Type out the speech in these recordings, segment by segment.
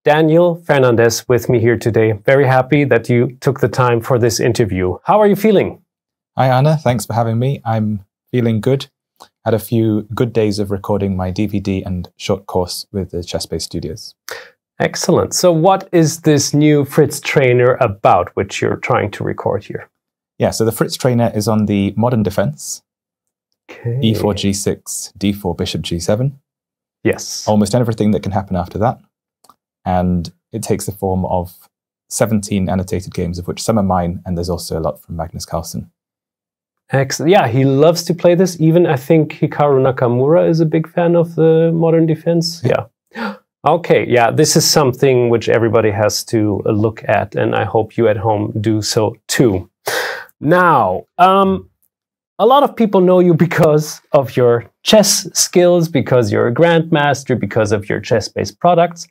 Daniel Fernandez with me here today. Very happy that you took the time for this interview. How are you feeling? Hi, Anna. Thanks for having me. I'm feeling good. Had a few good days of recording my DVD and short course with the ChessBase studios. Excellent. So what is this new Fritztrainer about, which you're trying to record here? Yeah, so the Fritztrainer is on the modern defense. Okay. E4, G6, D4, Bishop, G7. Yes. Almost everything that can happen after that. And it takes the form of 17 annotated games, of which some are mine, and there's also a lot from Magnus Carlsen. Excellent. Yeah, he loves to play this. Even I think Hikaru Nakamura is a big fan of the modern defense. Yeah. Okay, yeah, this is something which everybody has to look at, and I hope you at home do so too. Now, a lot of people know you because of your chess skills, because you're a grandmaster, because of your ChessBase products.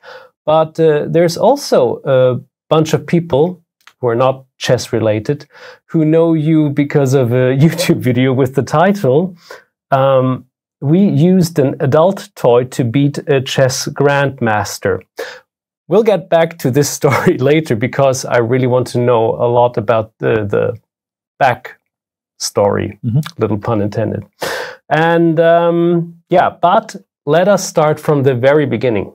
But there's also a bunch of people who are not chess related who know you because of a YouTube video with the title, "We used an adult toy to beat a chess grandmaster." We'll get back to this story later because I really want to know a lot about the back story, little pun intended. And yeah, but let us start from the very beginning.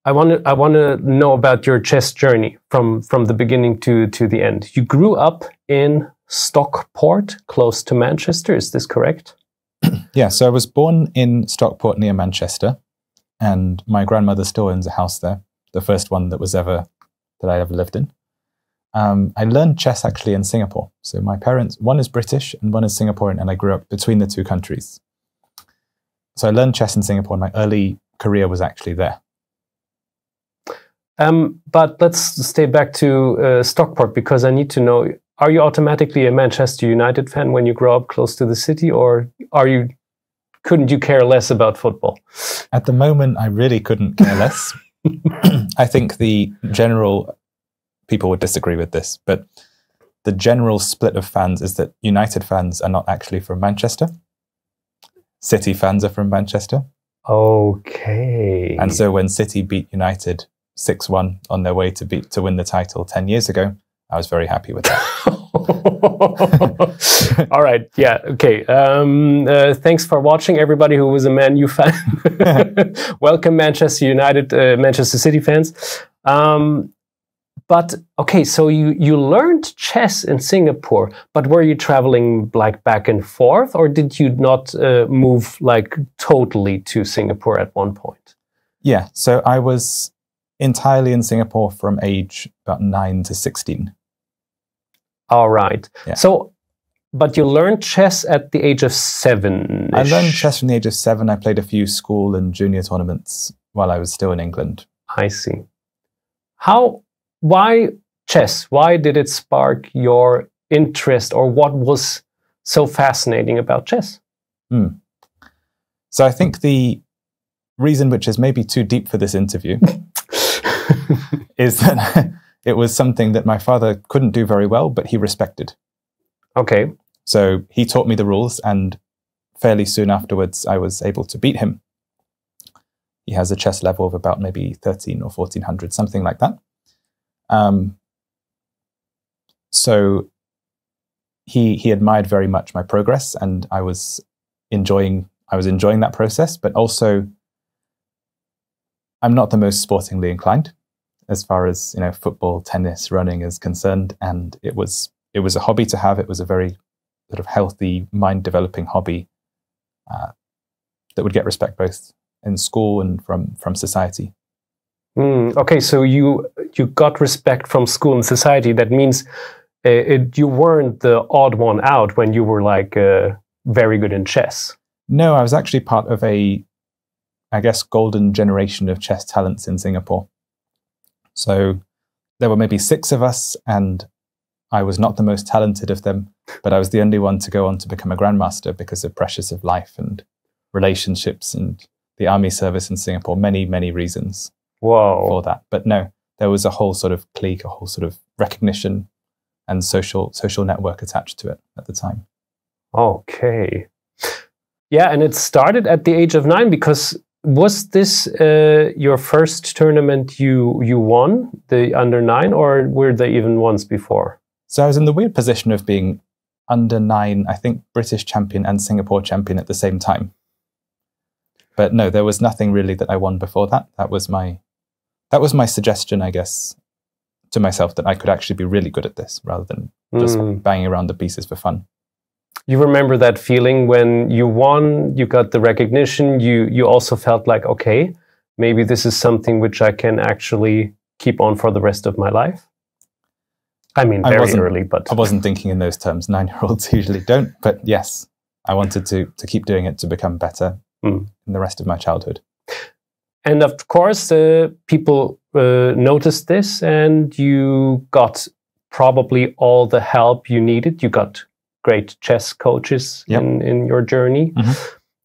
I want to know about your chess journey from the beginning to the end. You grew up in Stockport, close to Manchester. Is this correct? Yeah, so I was born in Stockport near Manchester, and my grandmother still owns a house there, the first one that I ever lived in. I learned chess actually in Singapore. So my parents, one is British and one is Singaporean, and I grew up between the two countries. So I learned chess in Singapore, and my early career was actually there. But let's stay back to Stockport, because I need to know, are you automatically a Manchester United fan when you grow up close to the city, or couldn't you care less about football? At the moment, I really couldn't care less. I think the general, people would disagree with this, but the general split of fans is that United fans are not actually from Manchester. City fans are from Manchester. Okay. And so when City beat United 6-1 on their way to win the title 10 years ago, I was very happy with that. All right. Yeah. Okay. Thanks for watching, everybody who was a Man U fan. Welcome, Manchester United, Manchester City fans. But okay, so you learned chess in Singapore, but were you traveling like back and forth, or did you not move like totally to Singapore at one point? Yeah, so I was entirely in Singapore from age about 9 to 16. All right. Yeah. So, but you learned chess at the age of 7. I learned chess from the age of 7. I played a few school and junior tournaments while I was still in England. I see. Why chess? Why did it spark your interest, or what was so fascinating about chess? So I think the reason, which is maybe too deep for this interview, is that it was something that my father couldn't do very well, but he respected. Okay. So he taught me the rules, and fairly soon afterwards, I was able to beat him. He has a chess level of about maybe 13 or 1400, something like that. So he admired very much my progress, and I was enjoying that process, but also I'm not the most sportingly inclined as far as, football, tennis, running is concerned, and it was a hobby to have. It was a very sort of healthy, mind-developing hobby that would get respect both in school and from society. Okay, so you got respect from school and society. That means you weren't the odd one out when you were like very good in chess. No, I was actually part of a, I guess, golden generation of chess talents in Singapore. So there were maybe 6 of us, and I was not the most talented of them, but I was the only one to go on to become a grandmaster because of pressures of life and relationships and the army service in Singapore, many, many reasons. Whoa. For that. But no, there was a whole sort of clique, a whole sort of recognition and social network attached to it at the time. Okay. Yeah, and it started at the age of 9 because was this your first tournament you won, the under-9, or were there even ones before? So I was in the weird position of being under-9, I think British champion and Singapore champion at the same time. But no, there was nothing really that I won before that. That was my suggestion, I guess, to myself, that I could actually be really good at this rather than just banging around the pieces for fun. You remember that feeling when you won, you got the recognition, you also felt like, okay, maybe this is something which I can actually keep on for the rest of my life? I mean, very early, but... I wasn't thinking in those terms. 9-year-olds usually don't, but yes, I wanted to keep doing it to become better in the rest of my childhood. And of course, people noticed this, and you got probably all the help you needed. You got great chess coaches in your journey.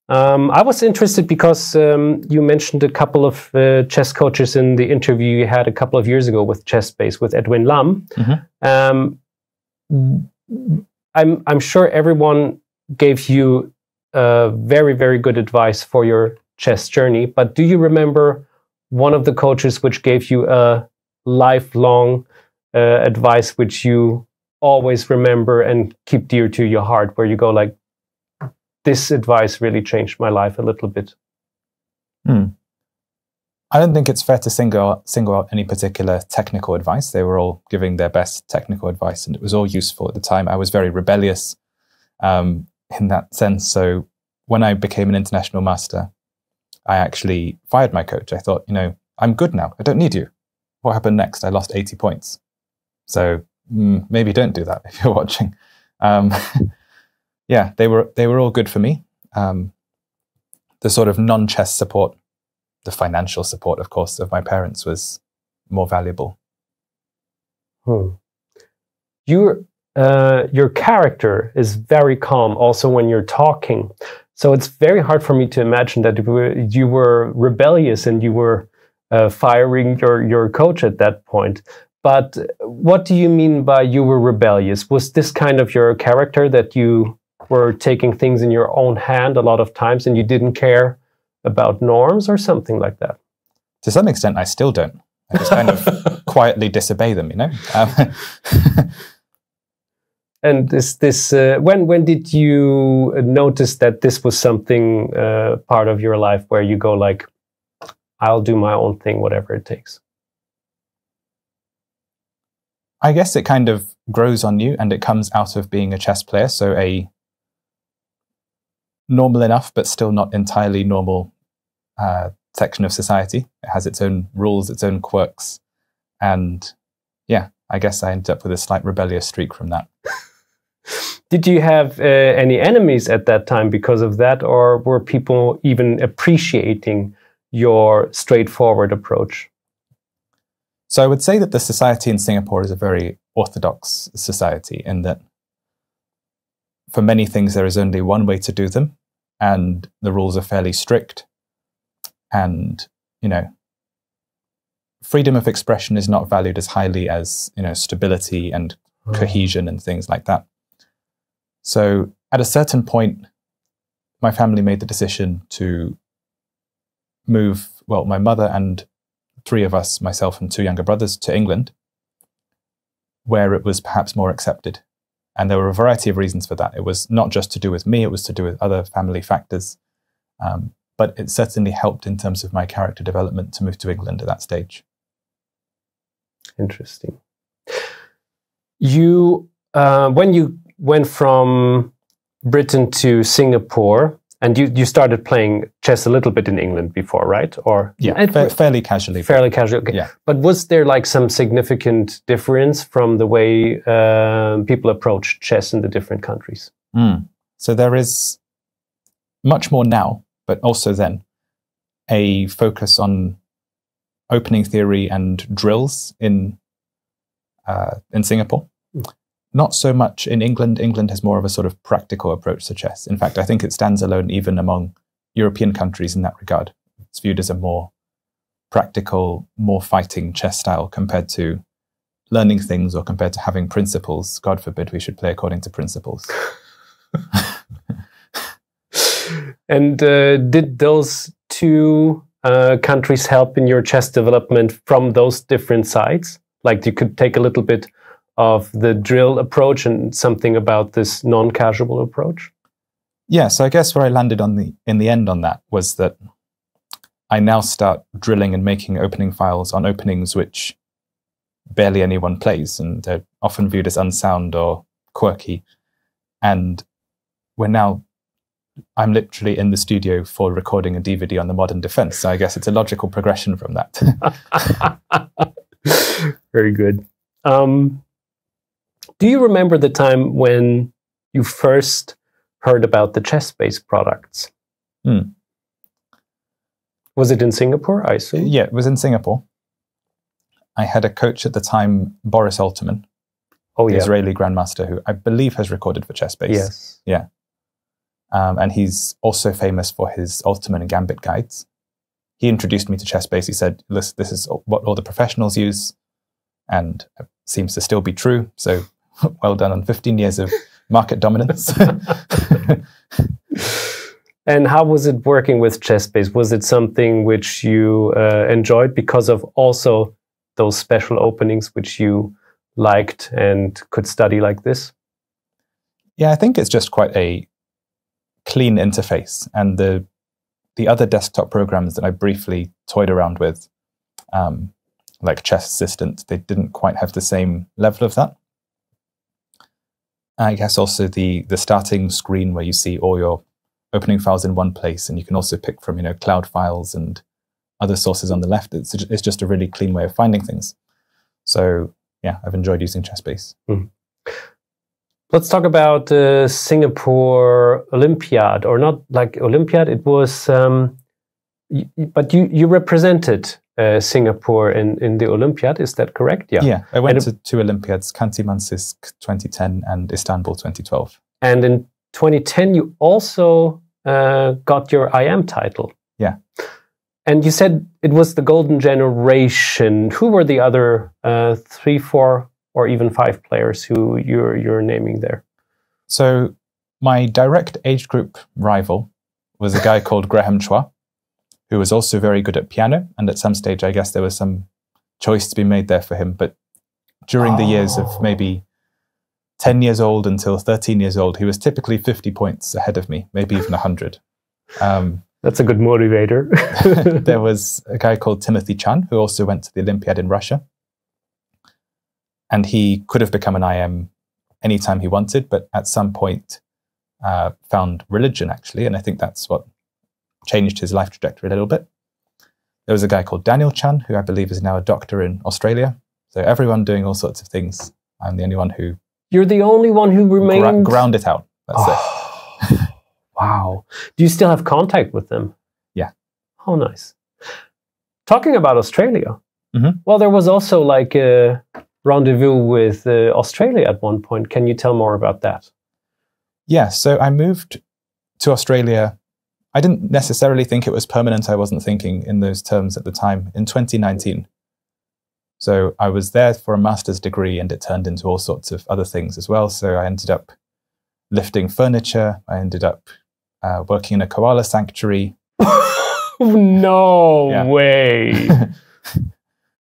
I was interested because you mentioned a couple of chess coaches in the interview you had a couple of years ago with ChessBase with Edwin Lam. I'm sure everyone gave you very, very good advice for your chess journey, but do you remember one of the coaches which gave you a lifelong advice which you always remember and keep dear to your heart, where you go like, this advice really changed my life a little bit? I don't think it's fair to single out any particular technical advice. They were all giving their best technical advice, and it was all useful at the time. I was very rebellious in that sense. So when I became an international master, I actually fired my coach. I thought, I'm good now. I don't need you. What happened next? I lost 80 points. So maybe don't do that if you're watching. Yeah, they were all good for me. The sort of non-chess support, the financial support, of course, of my parents was more valuable. Your character is very calm also when you're talking. So it's very hard for me to imagine that you were rebellious and you were firing your coach at that point. But what do you mean by you were rebellious? Was this kind of your character, that you were taking things in your own hand a lot of times and you didn't care about norms or something like that? To some extent, I still don't. I just kind of quietly disobey them, And when did you notice that this was something part of your life where you go like, I'll do my own thing, whatever it takes? I guess it kind of grows on you, and it comes out of being a chess player. So a normal enough, but still not entirely normal section of society. It has its own rules, its own quirks. And yeah, I guess I ended up with a slight rebellious streak from that. Did you have any enemies at that time because of that, or were people even appreciating your straightforward approach? So I would say that the society in Singapore is a very orthodox society, in that for many things there is only one way to do them, and the rules are fairly strict. And, freedom of expression is not valued as highly as, stability and cohesion and things like that. So at a certain point, my family made the decision to move, well, my mother and 3 of us, myself and 2 younger brothers, to England, where it was perhaps more accepted. And there were a variety of reasons for that. It was not just to do with me, it was to do with other family factors. But it certainly helped in terms of my character development to move to England at that stage. Interesting. When you went from Britain to Singapore, and you started playing chess a little bit in England before, right? Or yeah, fairly casually. Fairly casually. Okay. Yeah. But was there like some significant difference from the way people approach chess in the different countries? So there is much more now, but also then, a focus on opening theory and drills in Singapore. Not so much in England. England has more of a sort of practical approach to chess. In fact, I think it stands alone even among European countries in that regard. It's viewed as a more practical, more fighting chess style compared to learning things or compared to having principles. God forbid we should play according to principles. And did those two countries help in your chess development from those different sides? Like you could take a little bit of the drill approach and something about this non-casual approach? Yeah, so I guess where I landed in the end on that was that I now start drilling and making opening files on openings which barely anyone plays, and they're often viewed as unsound or quirky. And I'm literally in the studio for recording a DVD on the modern defense. So I guess it's a logical progression from that. Very good. Do you remember the time when you first heard about the ChessBase products? Was it in Singapore, I assume? Yeah, it was in Singapore. I had a coach at the time, Boris Alterman, the Israeli Grandmaster, who I believe has recorded for ChessBase. Yes. Yeah. And he's also famous for his Alterman and Gambit guides. He introduced me to ChessBase. He said, this is what all the professionals use, and it seems to still be true. So well done on 15 years of market dominance. And how was it working with ChessBase? Was it something which you enjoyed because of also those special openings which you liked and could study like this? Yeah, I think it's just quite a clean interface. And the other desktop programs that I briefly toyed around with, like Chess Assistant, they didn't quite have the same level of that. I guess also the starting screen where you see all your opening files in one place, and you can also pick from cloud files and other sources on the left. It's just a really clean way of finding things. So yeah, I've enjoyed using ChessBase. Let's talk about the Singapore Olympiad, or not like Olympiad. It was, but you represented Singapore in the Olympiad. Is that correct? Yeah. Yeah, I went to two Olympiads: Khanty-Mansijsk 2010 and Istanbul 2012. And in 2010, you also got your IM title. Yeah. And you said it was the golden generation. Who were the other 3, 4, or even 5 players who you're naming there? So my direct age group rival was a guy called Graham Chua, who was also very good at piano. And at some stage, I guess there was some choice to be made there for him. But during the years of maybe 10 years old until 13 years old, he was typically 50 points ahead of me, maybe even 100. That's a good motivator. There was a guy called Timothy Chan, who also went to the Olympiad in Russia. And he could have become an IM anytime he wanted, but at some point found religion, actually. And I think that's what changed his life trajectory a little bit. There was a guy called Daniel Chan, who I believe is now a doctor in Australia. So everyone doing all sorts of things. I'm the only one who... You're the only one who remained... ground it out. That's it. Wow. Do you still have contact with them? Yeah. Oh, nice. Talking about Australia. Well, there was also like a rendezvous with Australia at one point. Can you tell more about that? Yeah, so I moved to Australia. I didn't necessarily think it was permanent. I wasn't thinking in those terms at the time, in 2019. So I was there for a master's degree, and it turned into all sorts of other things as well. So I ended up lifting furniture. I ended up working in a koala sanctuary. No way.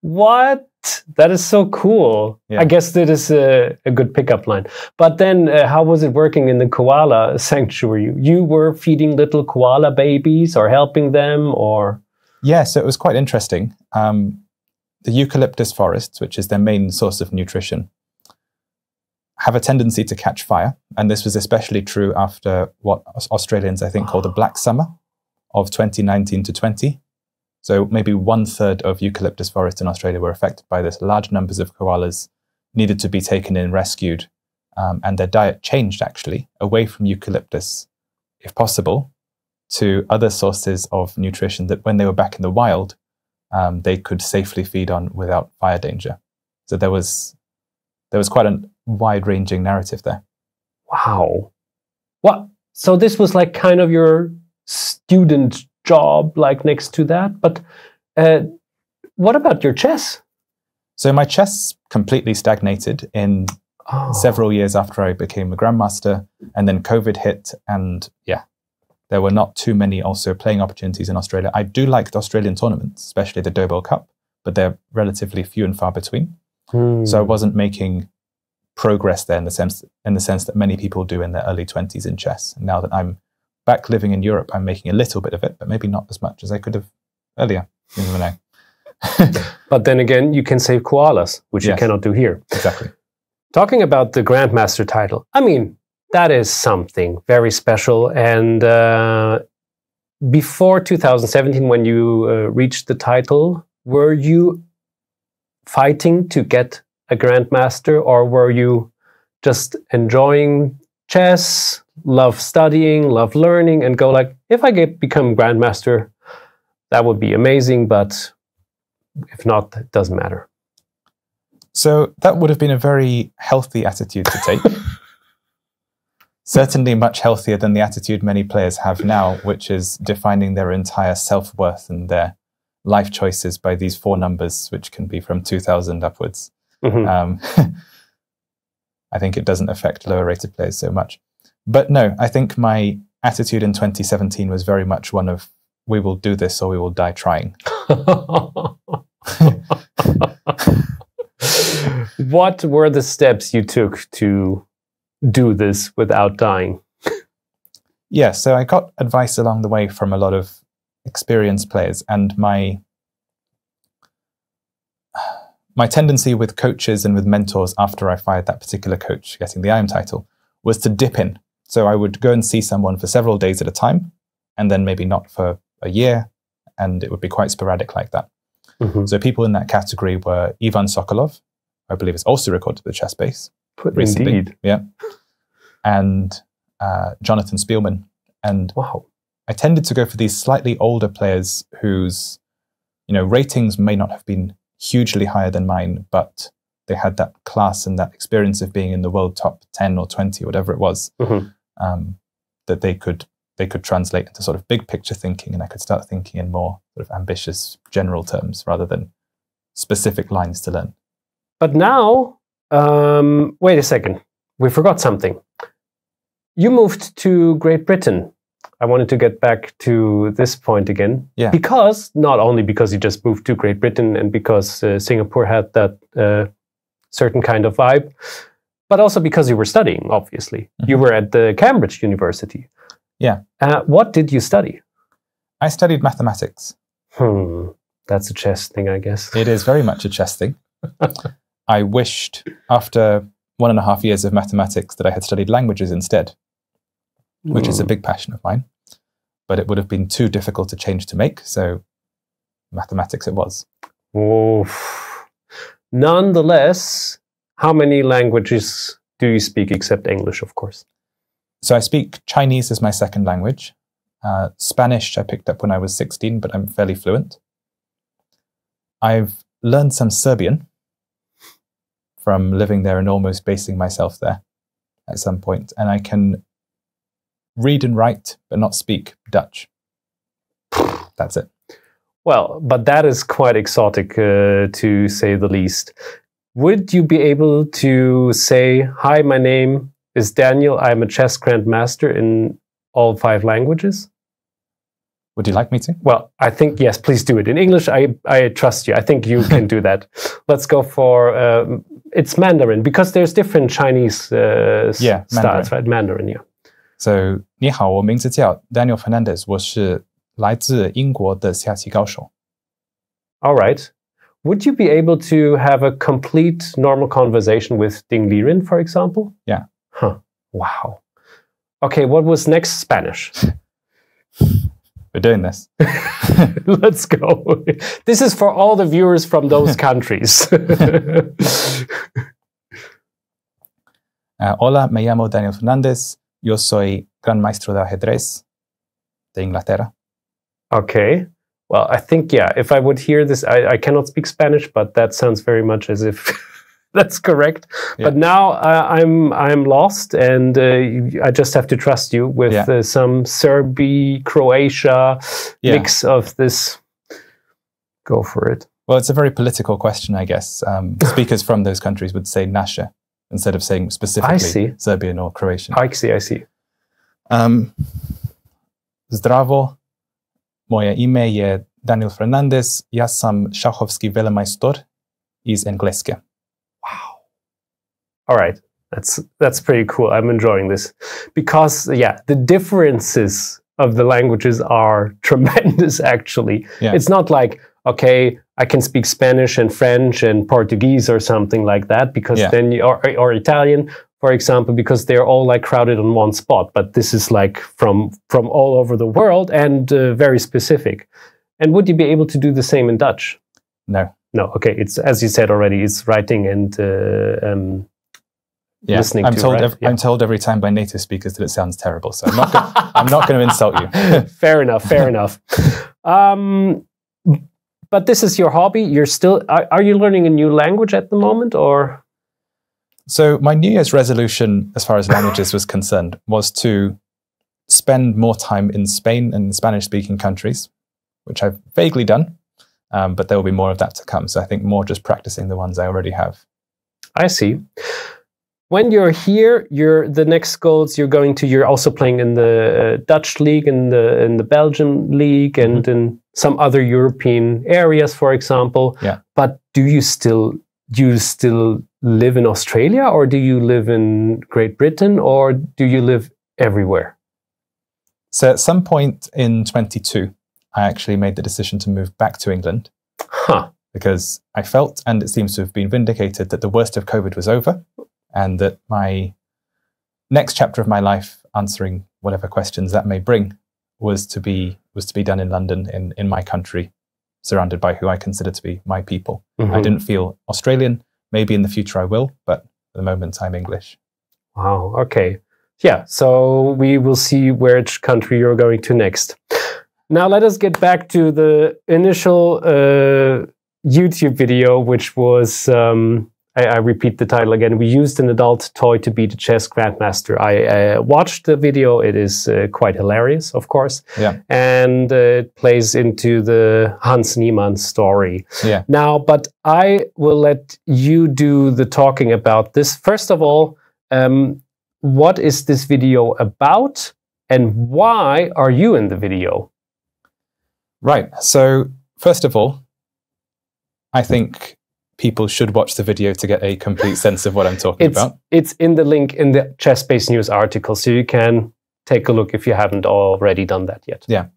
What? That is so cool. Yeah. I guess that is a good pickup line. But then how was it working in the koala sanctuary? You were feeding little koala babies or helping them, or? Yeah, so it was quite interesting. The eucalyptus forests, which is their main source of nutrition, have a tendency to catch fire. And this was especially true after what Australians, I think, call the Black Summer of 2019 to 20. So maybe 1/3 of eucalyptus forests in Australia were affected by this. Large numbers of koalas needed to be taken in, rescued, and their diet changed, actually, away from eucalyptus, if possible, to other sources of nutrition that when they were back in the wild, they could safely feed on without fire danger. So there was quite a wide-ranging narrative there. Wow. What? So this was like kind of your student job, like next to that. But what about your chess? So my chess completely stagnated in several years after I became a grandmaster, and then COVID hit, and yeah, there were not too many also playing opportunities in Australia. I do like the Australian tournaments, especially the Dobell Cup, but they're relatively few and far between. So I wasn't making progress there in the sense that many people do in their early 20s in chess. And now that I'm back living in Europe, I'm making a little bit of it, but maybe not as much as I could have earlier. You never know. But then again, you can save koalas, which you cannot do here. Exactly. Talking about the Grandmaster title, I mean, that is something very special. And before 2017, when you reached the title, were you fighting to get a Grandmaster, or were you just enjoying chess, love studying, love learning, and go like, if I become Grandmaster, that would be amazing, but if not, it doesn't matter? So that would have been a very healthy attitude to take. Certainly much healthier than the attitude many players have now, which is defining their entire self-worth and their life choices by these 4 numbers, which can be from 2000 upwards. I think it doesn't affect lower rated players so much. But no, I think my attitude in 2017 was very much one of, we will do this or we will die trying. What were the steps you took to do this without dying? Yeah, so I got advice along the way from a lot of experienced players, and my tendency with coaches and with mentors after I fired that particular coach getting the IM title was to dip in. So I would go and see someone for several days at a time, and then maybe not for a year, and it would be quite sporadic like that. So people in that category were Ivan Sokolov, I believe it's also recorded with ChessBase recently. Indeed. Yeah. And Jonathan Spielman. And wow. I tended to go for these slightly older players whose, ratings may not have been hugely higher than mine, but they had that class and that experience of being in the world top 10 or 20, whatever it was, that they could translate into sort of big picture thinking, and I could start thinking in more sort of ambitious general terms rather than specific lines to learn. But now, wait a second, we forgot something. You moved to Great Britain. I wanted to get back to this point again. Yeah. Because, not only because you just moved to Great Britain and because Singapore had that certain kind of vibe, but also because you were studying, obviously. You were at the Cambridge University. Yeah. What did you study? I studied mathematics. That's a chess thing, I guess. It is very much a chess thing. I wished, after 1.5 years of mathematics, that I had studied languages instead, which is a big passion of mine. But it would have been too difficult to change to make, so mathematics it was. Oh. Nonetheless, how many languages do you speak except English, of course? So I speak Chinese as my second language. Spanish I picked up when I was 16, but I'm fairly fluent. I've learned some Serbian from living there and almost basing myself there at some point. And I can read and write, but not speak Dutch. That's it. Well, but that is quite exotic, to say the least. Would you be able to say, hi, my name is Daniel, I'm a chess grandmaster in all 5 languages? Would you like me to? Well, I think, yes, please do it. In English, I trust you. I think you can do that. Let's go for, it's Mandarin, because there's different Chinese styles, right? Mandarin, yeah. So, 你好，我名字叫 Daniel Fernandez， 我是来自英国的下棋高手。 All right. Would you be able to have a complete normal conversation with Ding Liren, for example? Yeah. Huh. Wow. Okay, what was next? Spanish. We're doing this. Let's go. This is for all the viewers from those countries. Hola, me llamo Daniel Fernandez. Yo soy gran maestro de ajedrez de Inglaterra. Okay. Well, I think, yeah, if I would hear this, I cannot speak Spanish, but that sounds very much as if that's correct. Yeah. But now I'm lost, and I just have to trust you with some Serbia, Croatia mix of this. Go for it. Well, it's a very political question, I guess. Speakers from those countries would say naša instead of saying specifically Serbian or Croatian. I see. Zdravo, moje imię je Daniel Fernandez, ja sam szachowski velemajstor iz angielskie. Wow. All right. That's pretty cool. I'm enjoying this because, yeah, the differences of the languages are tremendous, actually. Yeah. It's not like, okay, I can speak Spanish and French and Portuguese or something like that, because then you, or Italian, for example, because they're all like crowded on one spot. But this is like from all over the world and very specific. And would you be able to do the same in Dutch? No. No. Okay. It's, as you said already, it's writing and listening I'm to, told right? I'm told every time by native speakers that it sounds terrible, so I'm not going to insult you. Fair enough, fair enough. But this is your hobby. You're still, are you learning a new language at the moment, or? So my New Year's resolution, as far as languages was concerned, was to spend more time in Spain and Spanish-speaking countries, which I've vaguely done, but there will be more of that to come. So I think more just practicing the ones I already have. I see. When you're here, the next goals you're also playing in the Dutch league, in the Belgian league, and in some other European areas, for example. Yeah. But do you still live in Australia, or do you live in Great Britain, or do you live everywhere? So at some point in 22, I actually made the decision to move back to England. Huh. Because I felt, and it seems to have been vindicated, that the worst of COVID was over, and that my next chapter of my life, answering whatever questions that may bring, was to be done in London, in my country, surrounded by who I consider to be my people. I didn't feel Australian. Maybe in the future I will, but at the moment I'm English. Wow. Okay. Yeah. So we will see which country you're going to next. Now let us get back to the initial YouTube video, which was, I repeat the title again, we used an adult toy to beat a chess grandmaster. I watched the video. It is quite hilarious, of course. Yeah. And it plays into the Hans Niemann story. Yeah. Now, but I will let you do the talking about this. First of all, what is this video about, and why are you in the video? Right. So first of all, I think people should watch the video to get a complete sense of what I'm talking about. It's in the link in the ChessBase news article, so you can take a look if you haven't already done that yet. Yeah.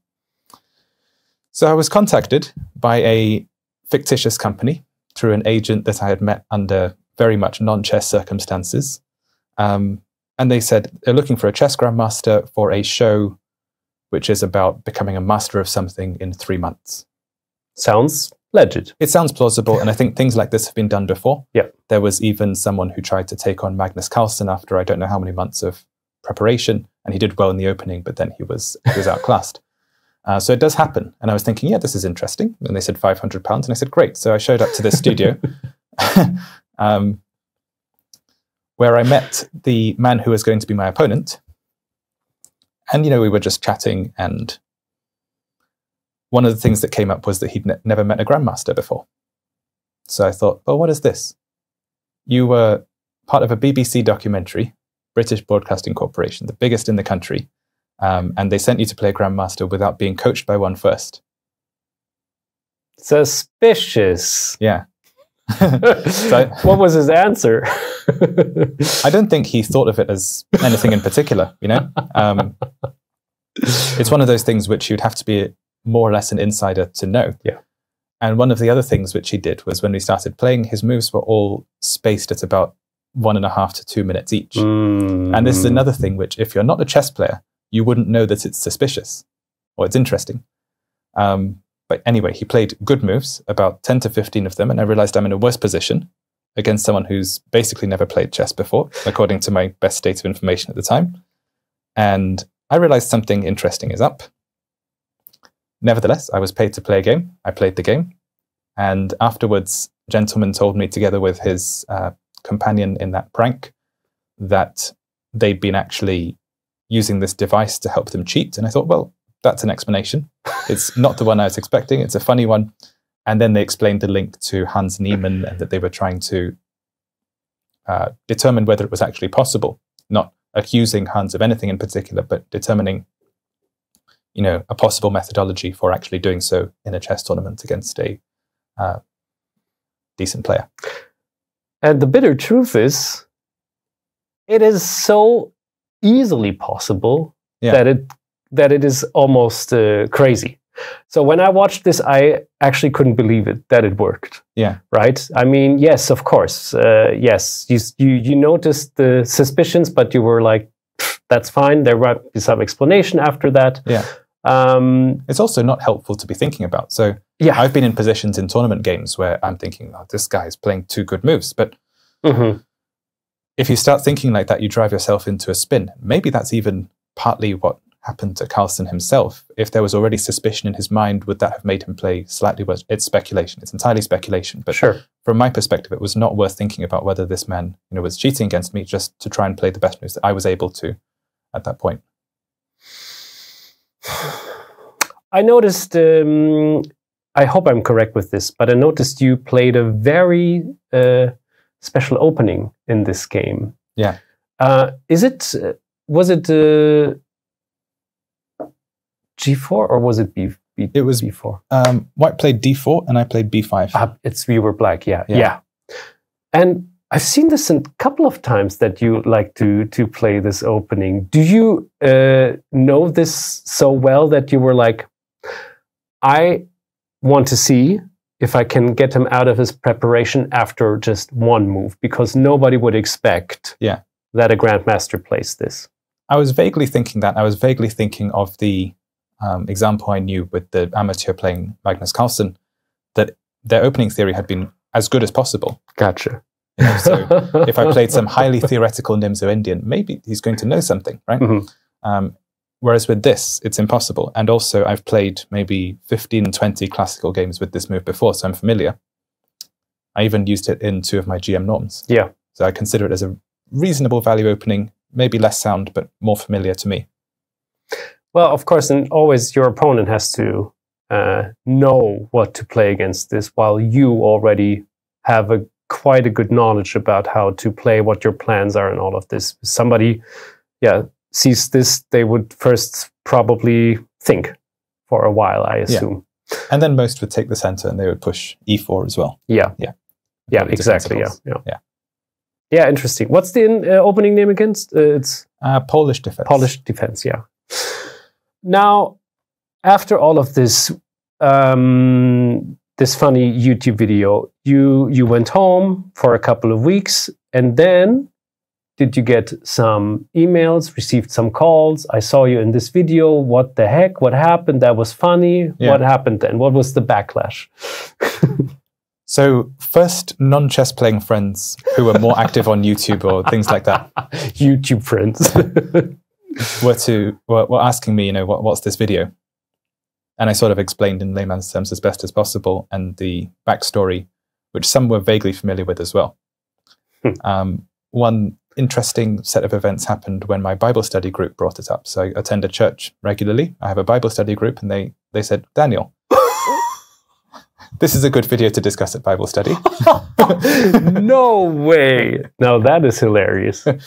So I was contacted by a fictitious company through an agent that I had met under very much non-chess circumstances. And they said they're looking for a chess grandmaster for a show which is about becoming a master of something in 3 months. Sounds legit. It sounds plausible, and I think things like this have been done before. Yeah. There was even someone who tried to take on Magnus Carlsen after I don't know how many months of preparation, and he did well in the opening, but then he was outclassed. So it does happen, and I was thinking, yeah, this is interesting. And they said £500, and I said, great. So I showed up to this studio, where I met the man who was going to be my opponent, and we were just chatting, and one of the things that came up was that he'd never met a grandmaster before. So I thought, well, what is this? You were part of a BBC documentary, British Broadcasting Corporation, the biggest in the country, and they sent you to play grandmaster without being coached by one first. Suspicious. Yeah. So, what was his answer? I don't think he thought of it as anything in particular, It's one of those things which you'd have to be more or less an insider to know. Yeah. And one of the other things which he did was when we started playing, his moves were all spaced at about 1.5 to 2 minutes each. And this is another thing which, if you're not a chess player, you wouldn't know that it's suspicious or it's interesting. But anyway, he played good moves, about 10 to 15 of them, and I realized I'm in a worse position against someone who's basically never played chess before, according to my best state of information at the time. And I realized something interesting is up. Nevertheless, I was paid to play a game. I played the game. And afterwards, a gentleman told me, together with his companion in that prank, that they'd been actually using this device to help them cheat. And I thought, well, that's an explanation. It's not the one I was expecting. It's a funny one. And then they explained the link to Hans Niemann and that they were trying to determine whether it was actually possible, not accusing Hans of anything in particular, but determining you know, a possible methodology for actually doing so in a chess tournament against a decent player. And the bitter truth is, it is so easily possible that it is almost crazy. So when I watched this, I actually couldn't believe it that it worked. Yeah. Right. I mean, yes, of course. Yes, you noticed the suspicions, but you were like, that's fine. There might be some explanation after that. Yeah. It's also not helpful to be thinking about. So yeah, I've been in positions in tournament games where I'm thinking, oh, this guy's playing 2 good moves. But if you start thinking like that, you drive yourself into a spin. Maybe that's even partly what happened to Carlsen himself. If there was already suspicion in his mind, would that have made him play slightly worse? It's speculation. It's entirely speculation. But from my perspective, it was not worth thinking about whether this man, you know, was cheating against me just to try and play the best moves that I was able to at that point. I noticed, I hope I'm correct with this, but I noticed you played a very special opening in this game. Yeah. Was it G4 or was it B? It was B4. White played D4 and I played B5. You were black, yeah. And I've seen this a couple of times that you like to play this opening. Do you know this so well that you were like, I want to see if I can get him out of his preparation after just one move, because nobody would expect that a Grandmaster plays this. I was vaguely thinking that. I was vaguely thinking of the example I knew with the amateur playing Magnus Carlsen, that their opening theory had been as good as possible. Gotcha. You know, so if I played some highly theoretical Nimzo Indian, maybe he's going to know something, right? Whereas with this, it's impossible. And also, I've played maybe 15 and 20 classical games with this move before, so I'm familiar. I even used it in 2 of my GM norms. Yeah. So I consider it as a reasonable value opening, maybe less sound, but more familiar to me. Well, of course, and always your opponent has to know what to play against this, while you already have quite a good knowledge about how to play, what your plans are and all of this. Somebody, sees this, they would first probably think for a while, I assume. Yeah. And then most would take the center and they would push E4 as well. Yeah, exactly. Yeah, interesting. What's the opening name against? It's Polish Defense. Polish Defense, yeah. Now, after all of this, this funny YouTube video, you went home for a couple of weeks, and then did you get some emails, received some calls? I saw you in this video. What the heck? What happened? That was funny. Yeah. What happened then? What was the backlash? So first, non-chess playing friends who were more active on YouTube or things like that. YouTube friends. were asking me, you know, what's this video? And I sort of explained in layman's terms as best as possible, and the backstory, which some were vaguely familiar with as well. One interesting set of events happened when my Bible study group brought it up. So I attend a church regularly. I have a Bible study group, and they said, Daniel, this is a good video to discuss at Bible study. No way. Now that is hilarious. And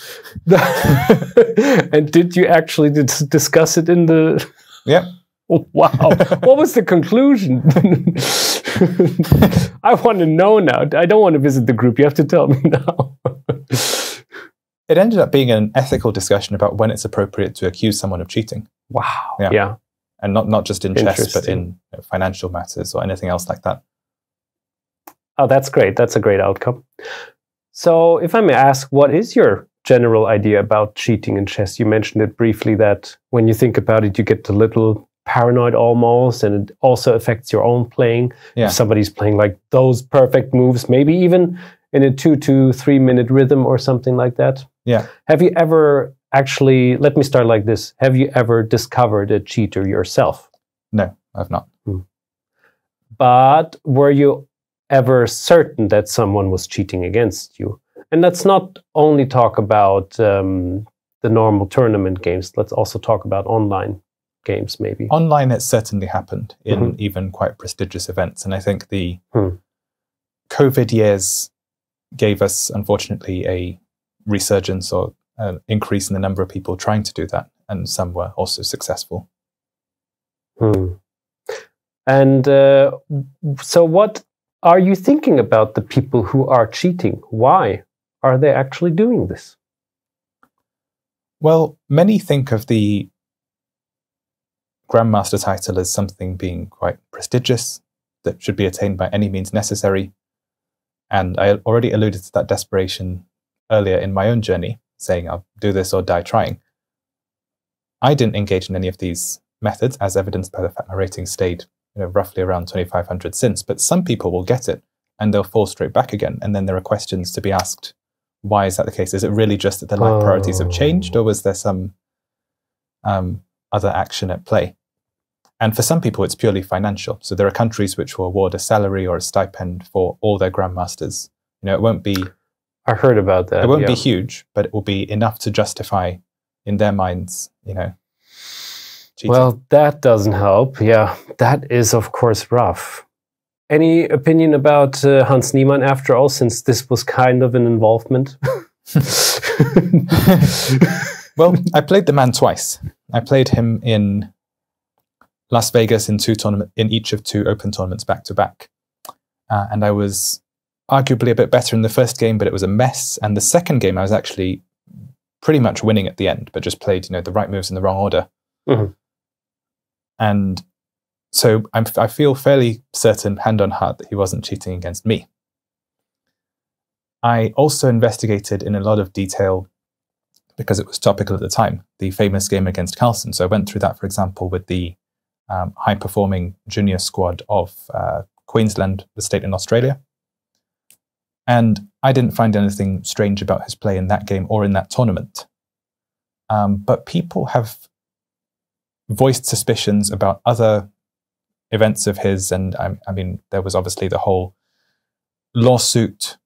did you actually discuss it in the... Yeah. Oh, wow. What was the conclusion? I want to know now. I don't want to visit the group. You have to tell me now. It ended up being an ethical discussion about when it's appropriate to accuse someone of cheating. Wow. Yeah. And not just in chess, but in financial matters or anything else like that. Oh, that's great. That's a great outcome. So if I may ask, what is your general idea about cheating in chess? You mentioned it briefly that when you think about it, you get a little paranoid almost, and it also affects your own playing. Yeah. If somebody's playing like those perfect moves, maybe even in a 2 to 3 minute rhythm or something like that. Yeah. Have you ever actually, let me start like this. Have you ever discovered a cheater yourself? No, I've not. But were you ever certain that someone was cheating against you? And let's not only talk about the normal tournament games. Let's also talk about online games, maybe. Online, it certainly happened in even quite prestigious events. And I think the COVID years gave us, unfortunately, a resurgence or an increase in the number of people trying to do that. And some were also successful. Hmm. And so what are you thinking about the people who are cheating? Why are they actually doing this? Well, many think of the Grandmaster title as something being quite prestigious, that should be attained by any means necessary. And I already alluded to that desperation earlier in my own journey, saying I'll do this or die trying. I didn't engage in any of these methods, as evidenced by the fact my rating stayed roughly around 2,500 since. But some people will get it and they'll fall straight back again. And then there are questions to be asked. Why is that the case? Is it really just that the life priorities have changed, or was there some other action at play? And for some people, it's purely financial. So there are countries which will award a salary or a stipend for all their grandmasters. It won't be... I heard about that. It won't be huge, but it will be enough to justify, in their minds, cheating. Well, that doesn't help. Yeah, that is, of course, rough. Any opinion about Hans Niemann after all, since this was kind of an involvement? Well, I played the man twice. I played him in Las Vegas in each of 2 open tournaments back to back. And I was arguably a bit better in the first game, but it was a mess. And the second game, I was actually pretty much winning at the end, but just played, the right moves in the wrong order. Mm-hmm. And so I feel fairly certain, hand on heart, that he wasn't cheating against me. I also investigated in a lot of detail, because it was topical at the time, the famous game against Carlsen. So I went through that, for example, with the high-performing junior squad of Queensland, the state in Australia. And I didn't find anything strange about his play in that game or in that tournament. But people have voiced suspicions about other events of his, and I mean, there was obviously the whole lawsuit.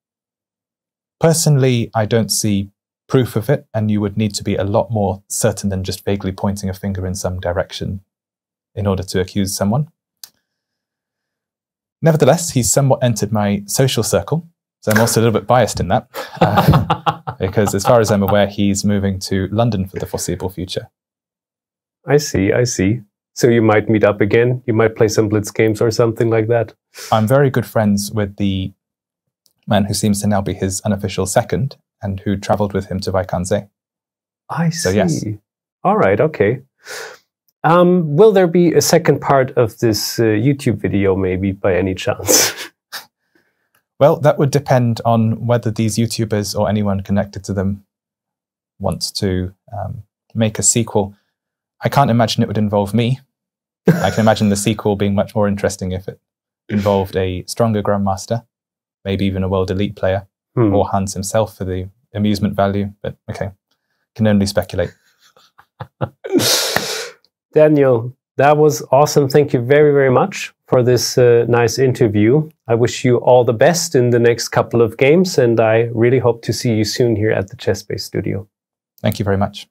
Personally, I don't see proof of it, and you would need to be a lot more certain than just vaguely pointing a finger in some direction in order to accuse someone. Nevertheless, he's somewhat entered my social circle, so I'm also a little bit biased in that, because as far as I'm aware, he's moving to London for the foreseeable future. I see, I see. So you might meet up again? You might play some Blitz games or something like that? I'm very good friends with the man who seems to now be his unofficial second, and who travelled with him to Vaikanze. I see. So, yes. All right, okay. Will there be a second part of this YouTube video, maybe, by any chance? Well, that would depend on whether these YouTubers or anyone connected to them wants to make a sequel. I can't imagine it would involve me. I can imagine the sequel being much more interesting if it involved a stronger Grandmaster, maybe even a World Elite player, or Hans himself for the amusement value. But okay, can only speculate. Daniel, that was awesome. Thank you very, very much for this nice interview. I wish you all the best in the next couple of games, and I really hope to see you soon here at the ChessBase studio. Thank you very much.